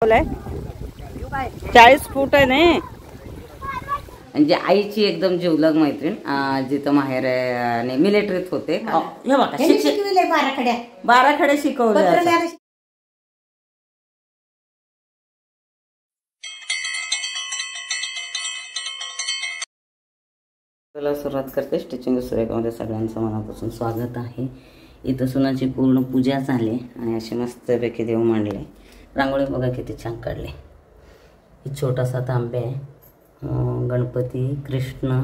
खोल आहे? 40 फूट आहे नाही. म्हणजे आईची एकदम जीवलग मैत्रीण, जिथं माहेर आहे मिलिटरीत होते. हे बघा शिकविले 12 खडे शिकवले. चला सुरुवात करते. स्टिचिंग सुरेखामध्ये सगळ्यांचं मनापासून स्वागत आहे. इथं सुनाची पूर्ण पूजा झाली आणि अशी मस्तपैकी देव मांडले. रांगोळी बघा किती छान काढली. छोटासा तांबे आहे, गणपती, कृष्ण,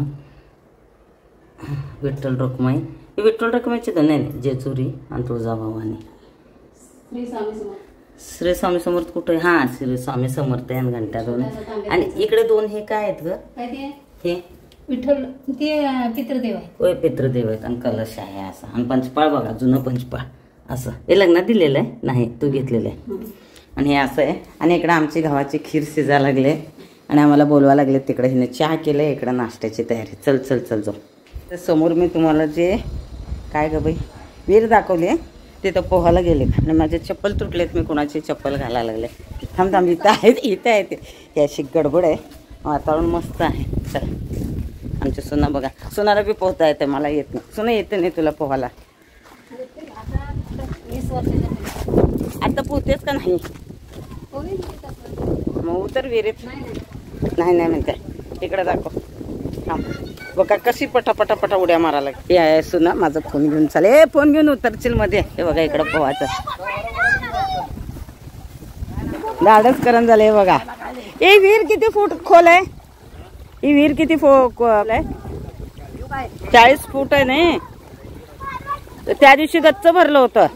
विठ्ठल रखुमाई. विठ्ठल रखुमाईची तर नाही, जेजुरी आणि तुळजाभवानी. श्री स्वामी समर्थ कुठे? हा, श्री स्वामी समर्थ आहे. घंटा दोन आणि इकडे दोन. हे काय आहेत ग? हे विठ्ठल ते पितृदेव आहे. होय, पितृदेव आहेत. आणि कलश आहे असा. आणि पंचपाळ बघा, जुनं पंचपाळ असं. हे लग्नात दिलेलं आहे? नाही, तू घेतलेलं आहे. आणि हे असं आहे. आणि इकडे आमची गव्हाची खीर शिजायला लागले आणि आम्हाला बोलवा लागले तिकडे. हिने चहा केलं, इकडे नाश्त्याची तयारी. चल चल चल जाऊ. तर समोर मी तुम्हाला जे काय ग बाई विहीर दाखवली आहे तिथं पोहायला गेले आणि माझे चप्पल तुटलेत. मी कोणाची चप्पल घालायला लागले. थांब थांब, इथं आहेत, इथं आहे ते. ही अशी गडबड आहे. वातावरण मस्त आहे. चल, आमची सुना बघा. सुनाला बी पोहता येते, मला येत नाही. सुना येते नाही तुला पोहायला? आता पोहतेस का नाही? मग उतर विहिरीत. नाही नाही म्हणते. इकडे दाखव. हा बघा कशी पटापटा उड्या मारायला. हे आहे सुना. माझा फोन घेऊन चाल. ए फोन घेऊन उतरशील मध्ये. हे बघा इकडं पोहायचं धाडच करण झालं. हे बघा. ही विहीर किती फूट खोल आहे? ही विहीर किती खोल आहे? 40 फूट आहे नाही. त्या दिवशी गच्च भरलं होतं.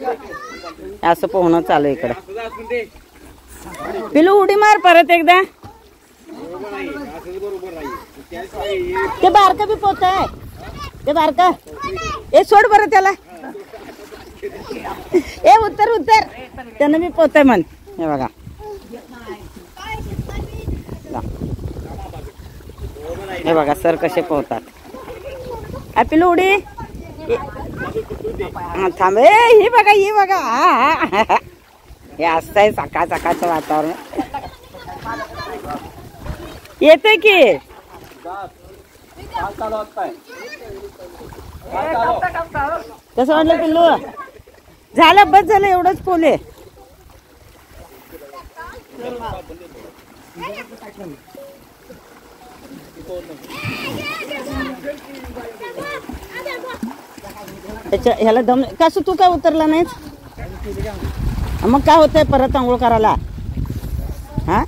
असं पोहणं चालू इकडे. पिलू उडी मार परत एकदा. ते बारका बी पोहत आहे. ते बारका. ए सोड बरं त्याला. ए उतर उतर. त्यानं मी पोहत आहे म्हण. हे बघा. हे बघा सर कसे पोहतात. पिलू उडी. थांब. ही बघा, ही बघा. हे असं आहे सकाळ सकाळचं वातावरण. येते की कसं वाटलं पिल्लू? झालं बस झालं, एवढंच पोले. त्याच्या ह्याला दम कसं? तू काय उतरला नाहीस? मग काय होतंय परत आंघोळ करायला? हा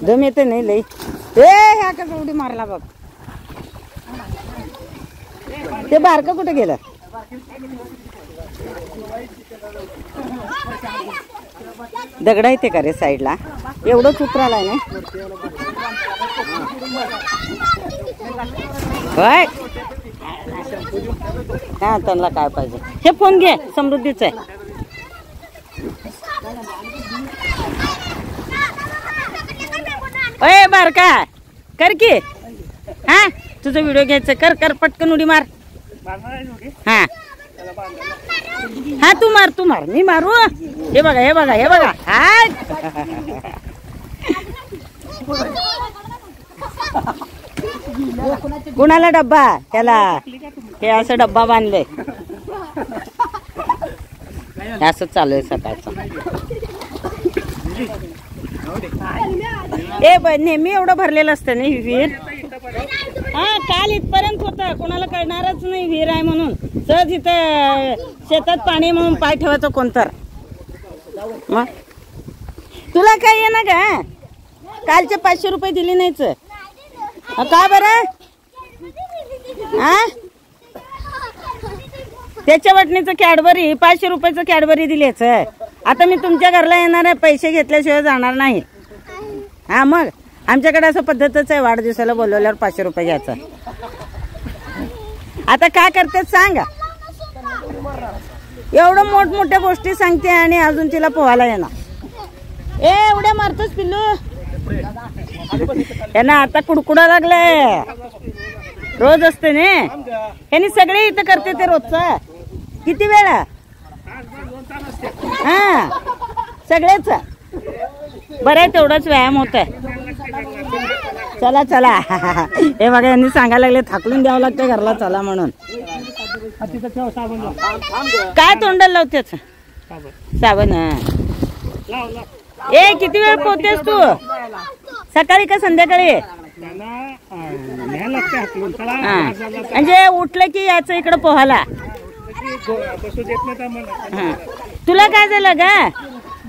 दम येते नाही लई. ह्या कसं उडी मारला बघ. ते बारकं कुठे गेलं? दगड येते का रे साईडला? एवढंच उतरालाय ना. होय हा, त्यांना काय पाहिजे? हे फोन घे, समृद्धीच आहे. ओय बारका कर की. हा तुझा व्हिडिओ घ्यायचं. कर कर पटकन उडी मार. हा हा, तू मार तू मार. मी मारू? हे बघा हे बघा हे बघा. हा कुणाला डब्बा? त्याला हे असं डब्बा बांधले. असं चालू आहे सकाळचं. ए नेहमी एवढं भरलेलं असतं ना ही विहीर. हा काल इथपर्यंत होतं. कोणाला कळणारच नाही विहीर आहे म्हणून. सहज इथं शेतात पाणी म्हणून पाय ठेवायचं कोणतर. मग तुला काय आहे ना का? कालचे 500 रुपये दिली नाहीच का बरं? हा त्याच्या वाटणीचं कॅडबरी 500 रुपयाचं कॅडबरी दिलेच. आता मी तुमच्या घरला येणार आहे, पैसे घेतल्याशिवाय जाणार नाही. हा मग आमच्याकडे असं पद्धतच आहे. वाढदिवसाला बोलवल्यावर 500 रुपये घ्यायचं. आता काय करते सांगा? एवढं मोठमोठ्या गोष्टी सांगते आणि अजून तिला पोहायला येणार. एवढ्या मारतोच पिल्लू. यांना आता कुडकुडा लागलाय. रोज असते ने. यांनी सगळे इथं करते ते रोजचं. किती वेळा? हा सगळेच बरं आहे, तेवढाच व्यायाम होत आहे. चला चला हे बघा यांनी सांगायला लागले थाकलून द्यावं लागतं घरला चला म्हणून. काय तोंडाला लावतेच साबण? ए किती वेळ पोहतेस तू? सकाळी का संध्याकाळी? म्हणजे उठलं की याचं इकडं पोहाला. तुला काय झालं ग?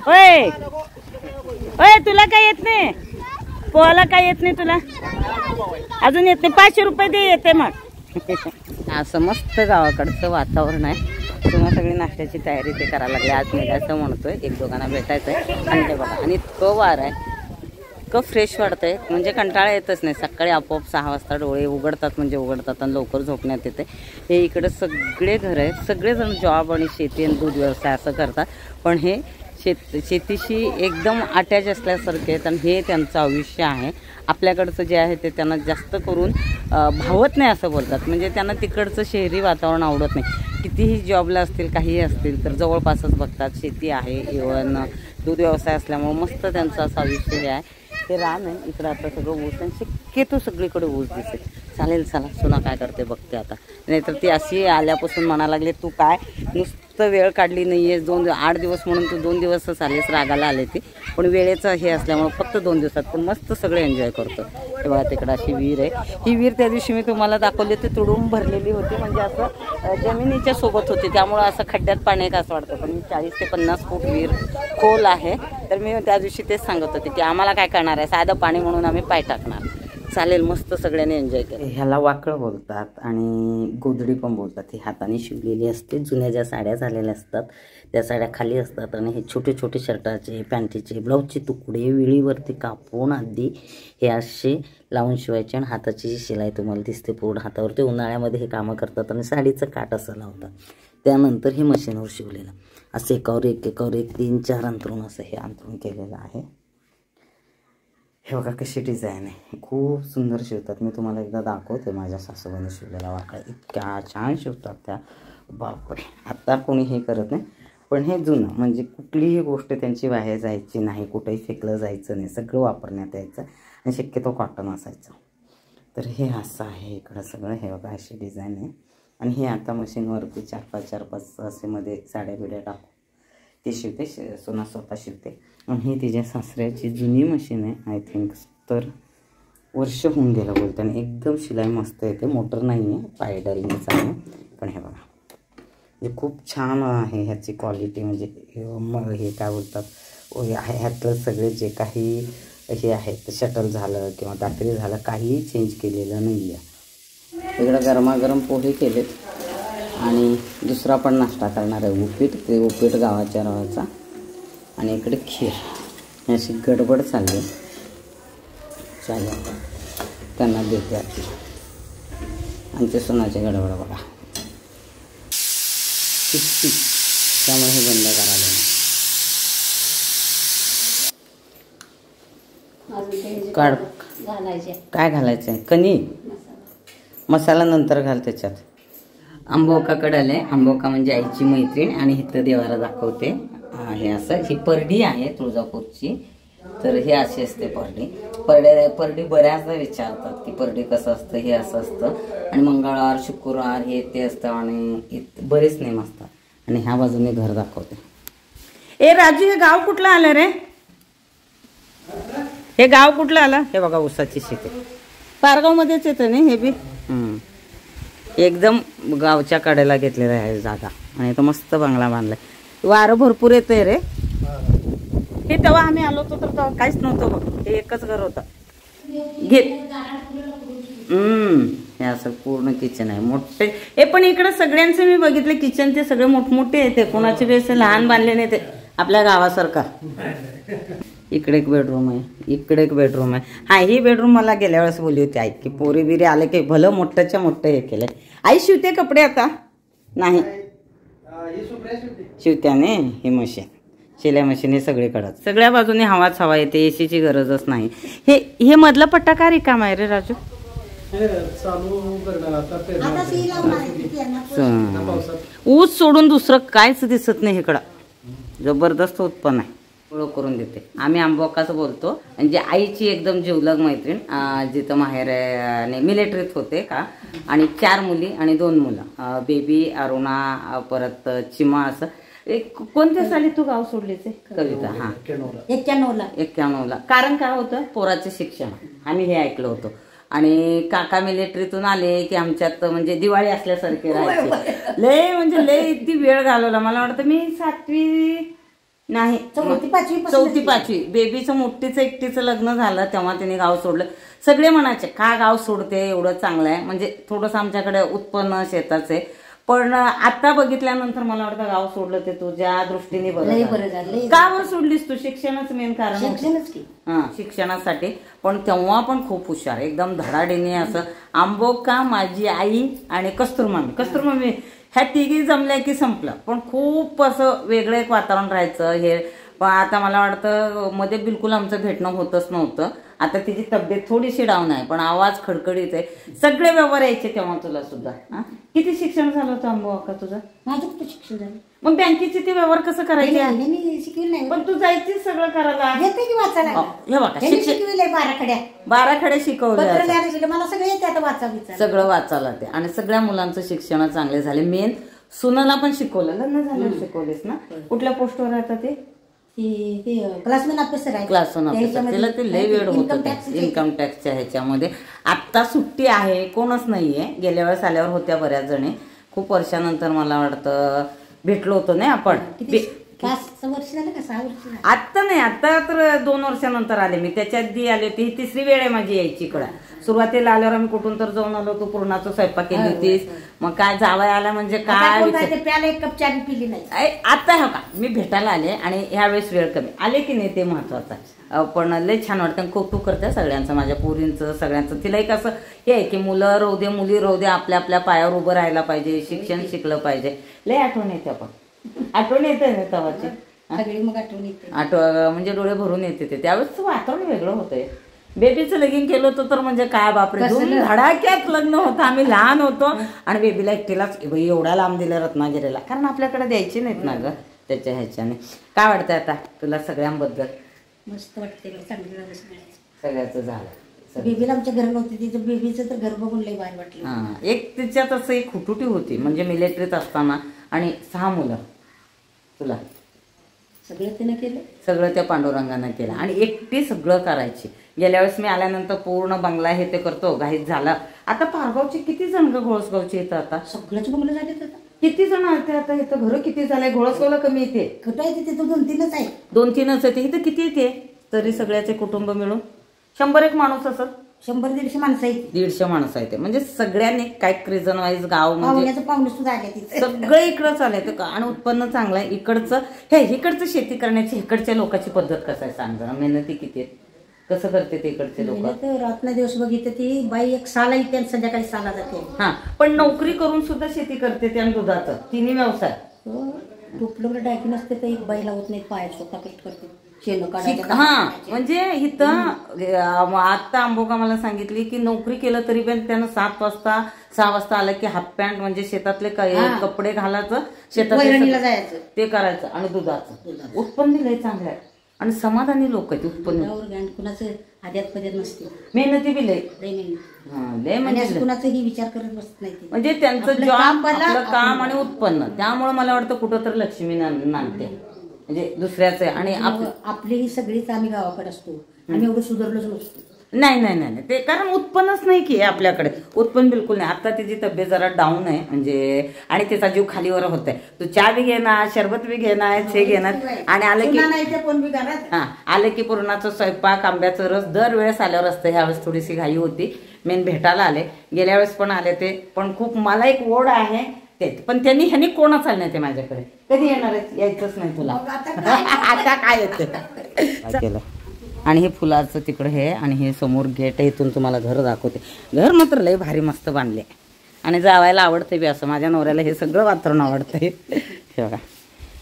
ओय ओय तुला काय येत नाही? पोहाला काय येत नाही तुला? अजून येत नाही? 500 रुपये दे येते मग. असं मस्त गावाकडचं वातावरण आहे. तुम्हा सगळी नाश्त्याची तयारी ते करायला लागले. आज निघायचं म्हणतोय, एक दोघांना भेटायचंय. आणि ते बघा, आणि इतकं वारं आहे, इतकं फ्रेश वाटतंय म्हणजे कंटाळा येतच नाही. सकाळी आपोआप 6 वाजता डोळे उघडतात म्हणजे उघडतात आणि लवकर झोपण्यात येते. हे इकडे सगळे घर आहेत, सगळेजण जॉब आणि शेती आणि दूध व्यवसाय असं करतात. पण हे शेतीशी एकदम अटॅच असल्यासारखे आहेत आणि हे त्यांचं आयुष्य आहे. आपल्याकडचं जे आहे ते त्यांना जास्त करून भावत नाही असं बोलतात. म्हणजे त्यांना तिकडचं शहरी वातावरण आवडत नाही. कितीही जॉबला असतील काहीही असतील तर जवळपासच बघतात. शेती आहे, इव्हन दूध व्यवसाय असल्यामुळे मस्त त्यांचं असं आयुष्य हे आहे. ते रान आहे इकडं, आता सगळं ऊस आणि शक्यतो सगळीकडे ऊस दिसेल. चालेल चला, सुना काय करते बघते आता. नाहीतर ती अशी आल्यापासून म्हणा लागले तू काय नुसतं वेळ काढली नाही आहे. 8 दिवस म्हणून तू 2 दिवसच आलेस, रागाला आले ती. पण वेळेचं हे असल्यामुळे फक्त 2 दिवसात पण मस्त सगळे एन्जॉय करतो. हे बघा तिकडं अशी विहीर आहे. ही विहीर त्या दिवशी मी तुम्हाला दाखवली ती तुडून भरलेली होती. म्हणजे असं जमिनीच्या सोबत होती, त्यामुळं असं खड्ड्यात पाणी का असं वाटतं. पण 40 ते 50 फूट विहीर खोल आहे. तर मी त्या दिवशी तेच सांगत होते की आम्हाला काय करणार आहे, साधं पाणी म्हणून आम्ही पाय टाकणार. चालेल, मस्त सगळ्यांनी एन्जॉय केलं. ह्याला वाकळ बोलतात आणि गोधडी पण बोलतात. ही हाताने शिवलेली असते. जुन्या ज्या साड्या झालेल्या असतात त्या साड्या खाली असतात आणि हे छोटे छोटे शर्टाचे, पॅन्टीचे, ब्लाऊजचे तुकडे विळीवरती कापून आधी हे असे लावून शिवायचे. आणि हाताची जी शिलाई तुम्हाला दिसते पूर्ण हातावरती, उन्हाळ्यामध्ये हे कामं करतात. आणि साडीचं काठ असं लावतात. त्यानंतर हे मशीनवर शिवलेलं असं एकावर एक 3-4 अंतरून असं हे अंतरून केलेलं आहे. हे बघा कशी डिझाईन आहे, खूप सुंदर शिवतात. मी तुम्हाला एकदा दाखवते माझ्या सासूबाईने शिवलेला वाकळा. इतक्या छान शिवतात त्या, बापरे. आता कोणी हे करत नाही. पण हे जुनं म्हणजे कुठलीही गोष्ट त्यांची वाया जायची नाही, कुठेही फेकलं जायचं नाही, सगळं वापरण्यात यायचं आणि शक्यतो कॉटन असायचं. तर हे असं आहे इकडं सगळं. हे बघा अशी डिझाईन आहे. आणि हे आता मशीनवरती 4-5 असे मध्ये साड्या बिड्या टाकून ते शिवते. सोना स्वतः शिवते. आणि ही तिच्या सासऱ्याची जुनी मशीन आहे. आय थिंक तर वर्ष होऊन गेलं बोलते. आणि एकदम शिलाई मस्त येते. मोटर नाही आहे, पायडलनेच आहे. पण हे बघा म्हणजे खूप छान आहे ह्याची क्वालिटी. म्हणजे हे काय बोलतात, ह्यातलं सगळे जे काही हे आहे ते शटल झालं किंवा कात्री झालं काहीही चेंज केलेलं नाही आहे. इकडं गरमागरम पोहे केलेत आणि दुसरा पण नाश्ता करणार आहे उपीट. ते उपीट गावाच्या रवाचा. आणि इकडे खीर. अशी गडबड चालली. चालेल त्यांना देते आधी. आमच्या सोनाची गडबड बघा किती, त्यामुळे हे बंद करायला. काढ. काय घालायचं आहे? कणी मसाला नंतर घाल त्याच्यात. आंबोकाकडे आले. आंबोका म्हणजे आईची मैत्रीण आणि इथं देवाला दाखवते. हे असं ही परडी आहे तुळजापूरची. तर हे अशी असते परडी. परडी बऱ्याचदा विचारतात की परडी कसं असतं, हे असं असतं. आणि मंगळवार शुक्रवार हे ते असतं आणि बरेच नेम असतात. आणि ह्या बाजूने घर दाखवते. ए राजू, हे गाव कुठलं आलं रे? हे गाव कुठलं आलं? हे बघा ऊसाची शेती. पारगावमध्येच येतं नाही हे बी. एकदम गावच्या कडेला घेतलेला आहे जागा. आणि इथं मस्त बंगला बांधलाय. वारं भरपूर येतंय रे. हे तेव्हा आम्ही आलो होतो तर तेव्हा काहीच नव्हतं बघ. हे एकच घर होतं. घेत हे असं पूर्ण किचन आहे मोठे. हे पण इकडे सगळ्यांचे मी बघितले किचन ते सगळे मोठमोठे येते. कोणाचे वेळेस लहान बांधले नाही ते आपल्या गावासारखा. इकडे एक बेडरूम आहे, इकडे एक बेडरूम आहे. हा ही बेडरूम मला गेल्या वेळेस बोलली होती आई की पोरी बिरी आले की भलं मोठ्याच्या मोठं हे केलंय. आई शिवते कपडे आता? नाही शिवत्याने. ही मशीन शिलाई मशीन हे सगळीकडं सगळ्या बाजूने हवाच हवा येते. एसीची गरजच नाही. हे मधला पट्टा का रिकामा आहे रे राजू? ऊस सोडून दुसरं कायच दिसत नाही इकडं. जबरदस्त उत्पन्न आहे, ओळख करून देते. आम्ही आंबोकाचं बोलतो. म्हणजे आईची एकदम जिवलग मैत्रीण, जिथं माहेर आहे मिलिटरीत होते का. आणि 4 मुली आणि 2 मुलं, बेबी, अरुणा, परत चिमा. असं कोणत्या साली तू गाव सोडलीच कविता? हा 91ला. कारण काय होतं, पोराचं शिक्षण आम्ही हे ऐकलं होतं. आणि काका मिलिटरीतून आले की आमच्यात म्हणजे दिवाळी असल्यासारखे राहायचे. लय म्हणजे लय इतकी वेळ घालवला. मला वाटतं मी 7वी नाही 4थी 5वी बेबीचं मोठीचं एकटीचं लग्न झालं तेव्हा तिने गाव सोडलं. सगळे म्हणायचे का गाव सोडते, एवढं चांगलं आहे. म्हणजे थोडंसं आमच्याकडे उत्पन्न शेताचं आहे. पण आता बघितल्यानंतर मला वाटतं गाव सोडलं ते तुझ्या दृष्टीने बरं झालं. का बरं सोडलीस तू? शिक्षणच मेन कारण. हा, शिक्षणासाठी. पण तेव्हा पण खूप हुशार, एकदम धडाडीने. असं आंबोका, माझी आई आणि कस्तुरमामी ह्या तिघी जमल्या की संपलं. पण खूप असं वेगळं एक वातावरण राहायचं हे. पण आता मला वाटतं मध्ये बिलकुल आमचं भेटणं होतच नव्हतं. आता तिची तब्येत थोडीशी डाऊन आहे पण आवाज खडखडीत आहे. सगळे व्यवहार यायचे तेव्हा तुला सुद्धा. किती शिक्षण झालं होतं आंबोका तुझं? माझं कुठं शिक्षण झालं? मग बँकेचे ते व्यवहार कसं करायचे? मी शिकविलं नाही. पण तू जायची सगळं करायला. येते की वाचायला? हे बघा, शिकविलंय 12 खड्या शिकवलं. मला सगळं येते आता वाचा सगळं वाचायला ते. आणि सगळ्या मुलांचं शिक्षण चांगले झाले. मेन सुनाला पण शिकवलं. लग्न झालं शिकवलेस ना? कुठल्या पोस्टवर राहतात ते? क्लासमॅन ऑफिसर आहे. क्लासमॅन ऑफिसर. तिला ते लय वेळ होत इन्कम टॅक्सच्या ह्याच्यामध्ये. आत्ता सुट्टी आहे, कोणच नाहीये. गेल्या वेळेस आल्यावर होत्या बऱ्याच जणी. खूप वर्षानंतर मला वाटतं भेटलो होतो ना आपण. 5 वर्ष झालं का 6 वर्ष? आत्ता नाही, आता तर 2 वर्षानंतर आले मी. त्याच्यात आधी आले होते. ही 3री वेळ आहे माझी यायची इकडं. सुरुवातीला आल्यावर आम्ही कुठून तर जाऊन आलो होतो. पूर्णाचा स्वयंपाक केली होतीस. मग काय जावं आला म्हणजे काय प्याला 1 कप चहा पिली नाही. आता हो का मी भेटायला आले आणि ह्यावेळेस वेळ कमी आले की नाही ते महत्वाचं. पण लय छान वाटतं. कौतुक करते सगळ्यांचं, माझ्या पोरींचं सगळ्यांचं. तिला एक असं हे आहे की मुलं राहू दे मुली राहू दे, आपल्या आपल्या पायावर उभं राहायला पाहिजे, शिक्षण शिकलं पाहिजे. लय आठवण येते. आपण आठवण येते ना तवाची? मग आठवण येते. म्हणजे डोळे भरून येते ते. त्यावेळेस वातावरण वेगळं होतंय. बेबीचं लगीन केलं होतं तर म्हणजे काय बापरे, धडाक्यात लग्न होतं. आम्ही लहान होतो आणि बेबीला एकटीलाच एवढा लांब दिलं रत्नागिरीला. कारण आपल्याकडे द्यायची नाहीत ना ग त्याच्या ह्याच्याने. काय वाटतंय आता तुला सगळ्यांबद्दल? मस्त वाटते. चांगलं झालं सगळ्याचं झालं. बेबीला आमच्या घर नव्हती. तिचं बेबीचं तर घर बघून लय भारी वाटलं. हा, एक तिच्यात असं एक खुटुटी होती. म्हणजे मिलिटरीत असताना. आणि 6 मुलं तुला. सगळं तिनं केलं. सगळं त्या पांडुरंगानं केलं. आणि एकटी सगळं करायची. गेल्या वेळेस मी आल्यानंतर पूर्ण बंगला हे ते करतो घाईत झाला. आता पारगावचे किती जण ग घोळसगावचे येतं आता? सगळ्याच बंगले झाले. किती जण येते आता इथं? घरं किती झालंय? घोळसगावला कमी येते. कुठं येते? तिथं 2-3च आहे. 2-3च येते. इथं किती येते तरी सगळ्याचे कुटुंब मिळून? 100-1 माणूस असत. 100-150 माणसं आहेत. 150 माणसं आहेत. म्हणजे सगळ्यांनी काय रिझन वाईज गाव म्हणजे पाहुणे सुद्धा आले. सगळं इकडंच आलंय. आणि उत्पन्न चांगलं आहे इकडचं. इकडचं शेती करण्याची इकडच्या लोकांची पद्धत कसं आहे सांग जरा. मेहनती किती आहे, कसं करते ते इकडचे लोक? रात्र दिवस बघितलं ती बाई 1 साला येते आणि संध्याकाळी 6ला जाते. हा, पण नोकरी करून सुद्धा शेती करते ते. आणि दुधाचं 3 व्यवसाय. टोपलं डायकी नसते तर एक बाई लावत नाही. पाय स्वतः कष्ट करते. हा, म्हणजे इथं आता आंबोका मला सांगितली की नोकरी केलं तरी पण त्यानं 7 वाजता 6 वाजता आलं की हाफ पॅन्ट म्हणजे शेतातले कपडे घालायचं, शेतातले जायचं ते करायचं. आणि दुधाचं उत्पन्न लय चांगलं आहे. आणि समाधानी लोक आहेत. उत्पन्न कुणाचं आद्यात पद्यात नसते. मेहनती बी लय म्हणजे कुणाचाही विचार करत बसत नाही. म्हणजे त्यांचं जॉब, आपलं काम आणि उत्पन्न. त्यामुळे मला वाटतं कुठं तर लक्ष्मी नांदते. म्हणजे दुसऱ्याचं. आणि आपली ही सगळीच आम्ही गावाकडे असतो. आम्ही एवढं सुधारलोच नसतो. नाही ते कारण उत्पन्नच नाही की आपल्याकडे. उत्पन्न बिलकुल नाही. आता तिची तब्येत जरा डाऊन आहे म्हणजे. आणि तिचा जीव खालीवर होत आहे. तू चहा बी घेणार, शरबत बी घेणार, हे घेणार. आणि आलं की आलं की पूर्णाचं स्वयंपाक, आंब्याचं रस दरवेळेस आल्यावर असतं. ह्यावेळेस थोडीशी घाई होती. मेन भेटायला आले. गेल्या वेळेस पण आले ते. पण खूप मला एक ओढ आहे ते. पण ह्यांनी कोणच आलं नाही ते माझ्याकडे. कधी येणार आहे? यायचंच नाही तुला. आता काय येतं. आणि हे फुलाचं तिकडं हे. आणि हे समोर गेट आहे. इथून तुम्हाला घर दाखवते. घर मात्र लय भारी मस्त बांधले. आणि जावायला आवडते बी असं. माझ्या नवऱ्याला हे सगळं वातावरण आवडतंय. हे बघा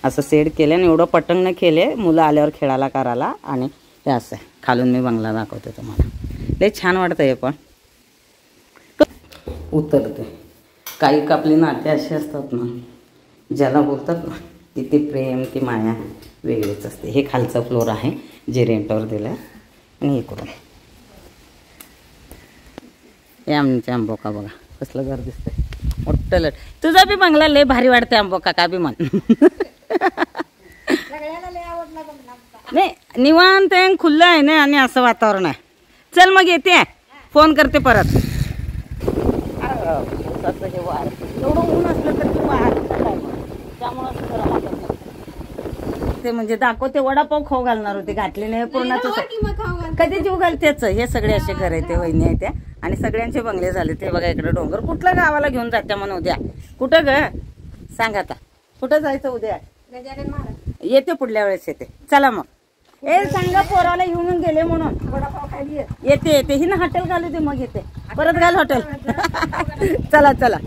असं सेड केलं आणि एवढं पटंग केले मुलं आल्यावर खेळायला करायला. आणि हे असं खालून मी बंगला दाखवते तुम्हाला. लय छान वाटतं हे. पण उतरते. काही आपली नाते असे असतात ना ज्याला बोलतात ना किती प्रेम की माया. वेगळीच असते. हे खालचा फ्लोर आहे जे रेंटवर दिलं आणि हे करून हे आमच्या आंबोका बघा कसलं घर दिसतंय मोठं लट. तुझा बी बंगला लय भारी वाटते आंबोका का बी म्हण. नाही निवांत आहे खुल्लं आहे ना आणि असं वातावरण आहे. चल मग येते फोन करते परत. हे वार एवढं ऊन असलं तर तू वार त्यामुळं ते म्हणजे दाखवते वडापाव खाऊ घालणार होते घातले नाही पूर्ण कधी जीव घालतेच. हे सगळे असे घर आहे ते वहिनी आहे त्या आणि सगळ्यांचे बंगले झाले ते बघा. इकडे डोंगर कुठल्या गावाला घेऊन जात्या म्हणून उद्या कुठं ग सांग आता कुठं जायचं उद्या. येते पुढल्या वेळेस येते. चला मग ए सांगा पोराला घेऊन गेले म्हणून वडापाव खायला येते येते ही ना हॉटेल घालू दे मग येते परत घाल हॉटेल. चला चला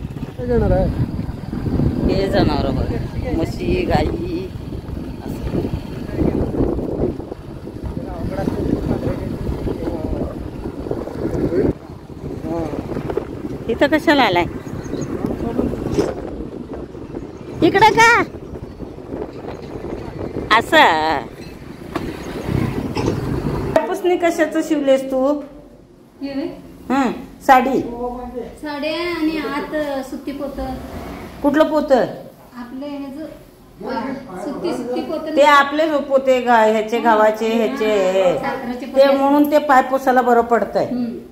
हे जनावर बघ म्हशी गाई इथं कशाला आलाय इकडं का असं पुसणी कशाचं शिवलेस तू. साडी साड्या आणि आत सुती पोत. कुठलं पोत आपले सुती पोत ते आपले पोते ह्याचे गावाचे ह्याचे ते म्हणून ते पाय पुसायला बरं पडतंय.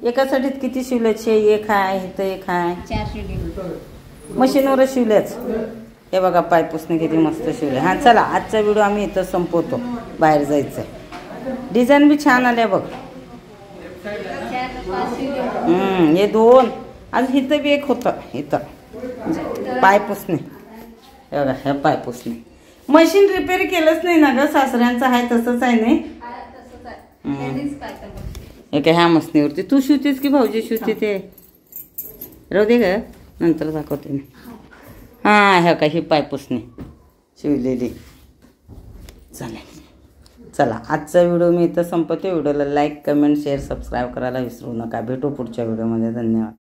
एका साडीत किती शिवल्याचे एक आहे इथं एक आहे 4 मशीनवरच शिवल्याच. हे बघा पाय पुसणे किती मस्त शिवले. हा चला आजचा व्हिडिओ आम्ही इथं संपवतो. बाहेर जायचंय. डिझाईन बी छान आल्या बघ. हे 2 आज इथं बी एक होतं इथं पाय पुसणे. हे बघा हे पाय पुसणे मशीन रिपेअर केलंच नाही ना ग सासऱ्यांचं आहे तसंच आहे नाही. हे काय ह्या मशनीवरती तू शिवतेस की भाऊजी शिवते ते राहू दे ग नंतर दाखवते मी. हा ह्या का ही पाय पुसणे शिवलेली. चालेल चला आजचा व्हिडिओ मी इथं संपवते. व्हिडिओला लाईक कमेंट शेअर सबस्क्राईब करायला विसरू नका. भेटू पुढच्या व्हिडिओमध्ये. धन्यवाद.